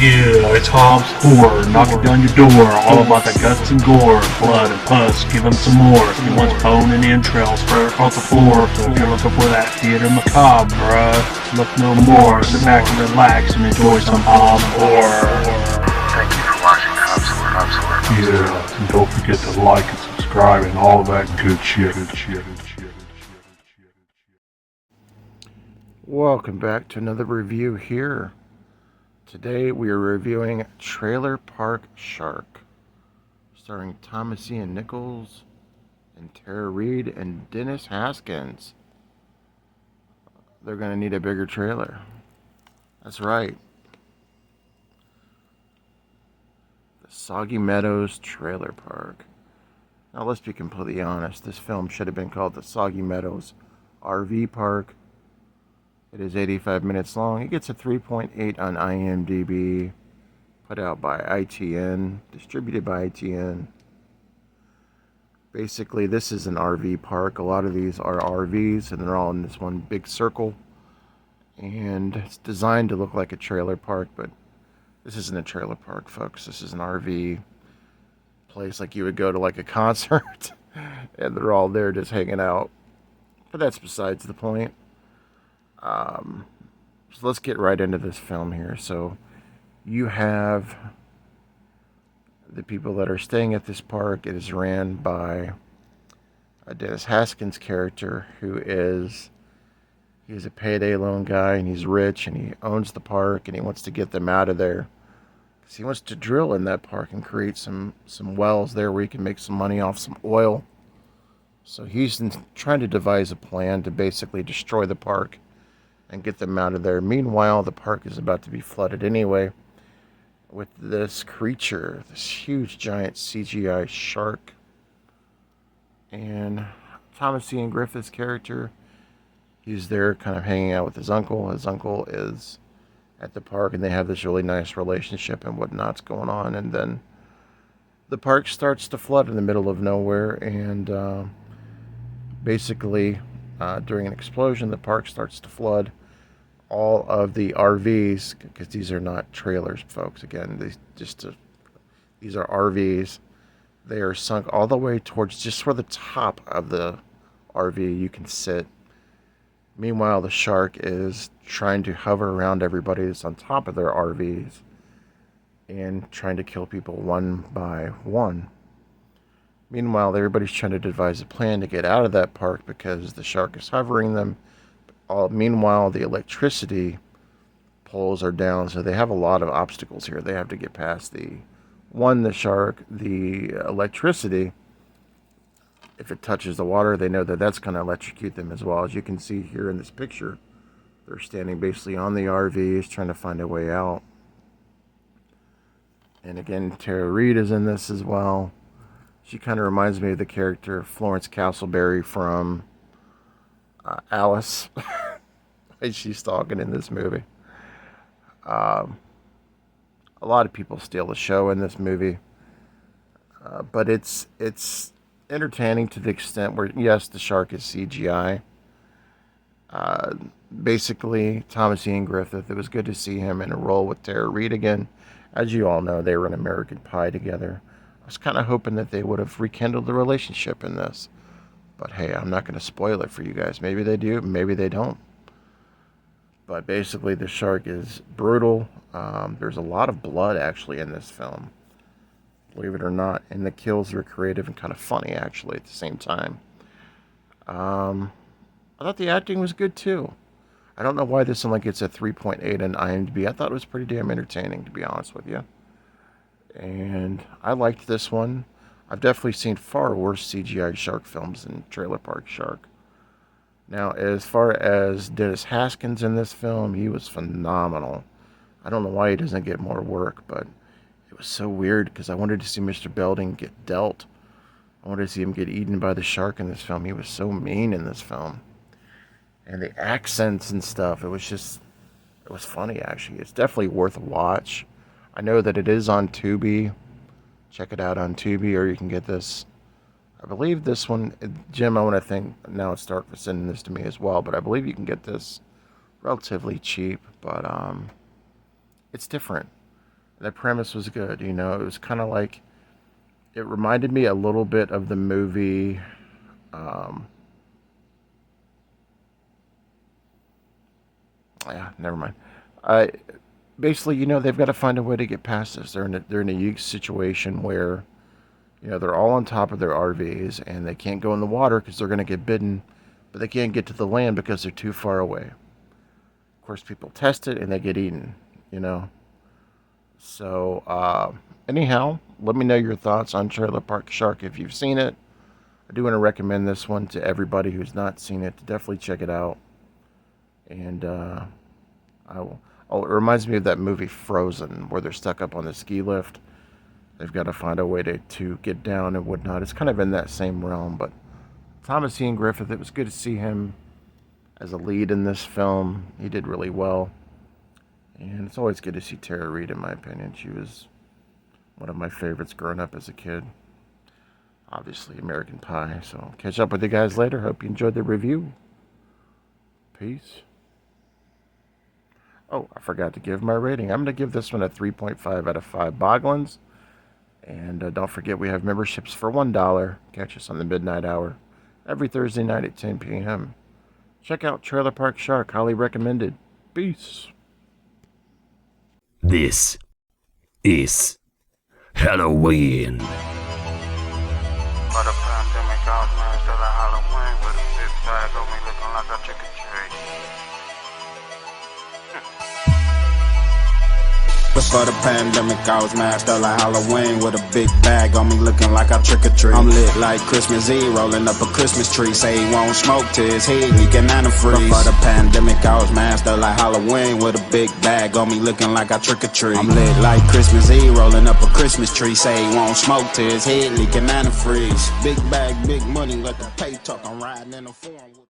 Yeah, it's Hobbs Horror, knocking down your door, all about the guts and gore, blood and pus, give him some more. He wants bone and entrails spread across the floor, so if you're looking for that theater macabre, bruh, look no more. Sit back and relax and enjoy some Hobbs Horror. Thank you for watching Hobbs Horror. Yeah, and don't forget to like and subscribe and all that good shit. Welcome back to another review here. Today we are reviewing Trailer Park Shark, starring Thomas Ian Nichols and Tara Reid and Dennis Haskins. They're going to need a bigger trailer. That's right. The Soggy Meadows Trailer Park. Now let's be completely honest, this film should have been called the Soggy Meadows RV Park. It is 85 minutes long. It gets a 3.8 on IMDb. Put out by ITN. Distributed by ITN. Basically, this is an RV park. A lot of these are RVs, and they're all in this one big circle. And it's designed to look like a trailer park, but this isn't a trailer park, folks. This is an RV place like you would go to like a concert. And they're all there just hanging out. But that's besides the point. So let's get right into this film here. So you have the people that are staying at this park. It is ran by Dennis Haskins' character, he's a payday loan guy, and he's rich, and he owns the park, and he wants to get them out of there because he wants to drill in that park and create some wells there where he can make some money off some oil. So he's trying to devise a plan to basically destroy the park and get them out of there. Meanwhile, the park is about to be flooded anyway with this creature, this huge giant CGI shark. And Thomas Ian Griffith's character, he's there kind of hanging out with his uncle. His uncle is at the park, and they have this really nice relationship and whatnot's going on. And then the park starts to flood in the middle of nowhere, and basically during an explosion, the park starts to flood. All of the RVs, because these are not trailers, folks. Again, these are RVs. They are sunk all the way towards just where the top of the RV you can sit. Meanwhile, the shark is trying to hover around everybody that's on top of their RVs and trying to kill people one by one. Meanwhile, everybody's trying to devise a plan to get out of that park because the shark is hovering them. Meanwhile, the electricity poles are down, so they have a lot of obstacles here. They have to get past the shark, the electricity. If it touches the water, they know that that's going to electrocute them as well. As you can see here in this picture, they're standing basically on the RVs trying to find a way out. And again, Tara Reid is in this as well. She kind of reminds me of the character Florence Castleberry from Alice. She's talking in this movie. A lot of people steal the show in this movie, but it's entertaining to the extent where, yes, the shark is CGI. Basically, Thomas Ian Griffith, it was good to see him in a role with Tara Reid again. As you all know, they were in American Pie together. I was kind of hoping that they would have rekindled the relationship in this. But hey, I'm not going to spoil it for you guys. Maybe they do, maybe they don't. But basically, the shark is brutal. There's a lot of blood, actually, in this film. Believe it or not. And the kills were creative and kind of funny, actually, at the same time. I thought the acting was good, too. I don't know why this only gets a 3.8 on IMDb. I thought it was pretty damn entertaining, to be honest with you. And I liked this one. I've definitely seen far worse CGI shark films than Trailer Park Shark. Now, as far as Dennis Haskins in this film, he was phenomenal. I don't know why he doesn't get more work, but it was so weird because I wanted to see Mr. Belding get dealt. I wanted to see him get eaten by the shark in this film. He was so mean in this film. And the accents and stuff, it was funny, actually. It's definitely worth a watch. I know that it is on Tubi. Check it out on Tubi, or you can get this. I believe this one, Jim, I want to think, now it's Stark for sending this to me as well, but I believe you can get this relatively cheap, but it's different. The premise was good. You know, it was kind of like, it reminded me a little bit of the movie. Um, yeah, never mind. I Basically, you know, they've got to find a way to get past this. They're in a unique situation where, you know, they're all on top of their RVs and they can't go in the water because they're going to get bitten, but they can't get to the land because they're too far away. Of course, people test it and they get eaten, you know. So, anyhow, let me know your thoughts on Trailer Park Shark if you've seen it. I do want to recommend this one to everybody who's not seen it to definitely check it out. And it reminds me of that movie Frozen, where they're stuck up on the ski lift. They've got to find a way to get down and whatnot. It's kind of in that same realm, but Thomas Ian Griffith, it was good to see him as a lead in this film. He did really well. And it's always good to see Tara Reid, in my opinion. She was one of my favorites growing up as a kid. Obviously, American Pie. So, catch up with you guys later. Hope you enjoyed the review. Peace. Oh, I forgot to give my rating. I'm going to give this one a 3.5 out of 5 Boglins. And don't forget, we have memberships for $1. Catch us on the midnight hour every Thursday night at 10 p.m. Check out Trailer Park Shark. Highly recommended. Peace. This is Halloween. But the pandemic out, man, still a Halloween with a big bag on me looking like a trick or treat. Before the pandemic, I was masked up like Halloween with a big bag on me looking like I trick or treat. I'm lit like Christmas Eve, rolling up a Christmas tree. Say he won't smoke till his heat leaking antifreeze. Before the pandemic, I was masked up like Halloween with a big bag on me looking like I trick or treat. I'm lit like Christmas Eve, rolling up a Christmas tree. Say he won't smoke till his head leaking antifreeze. Big bag, big money, let the pay talk. I'm riding in a foreign.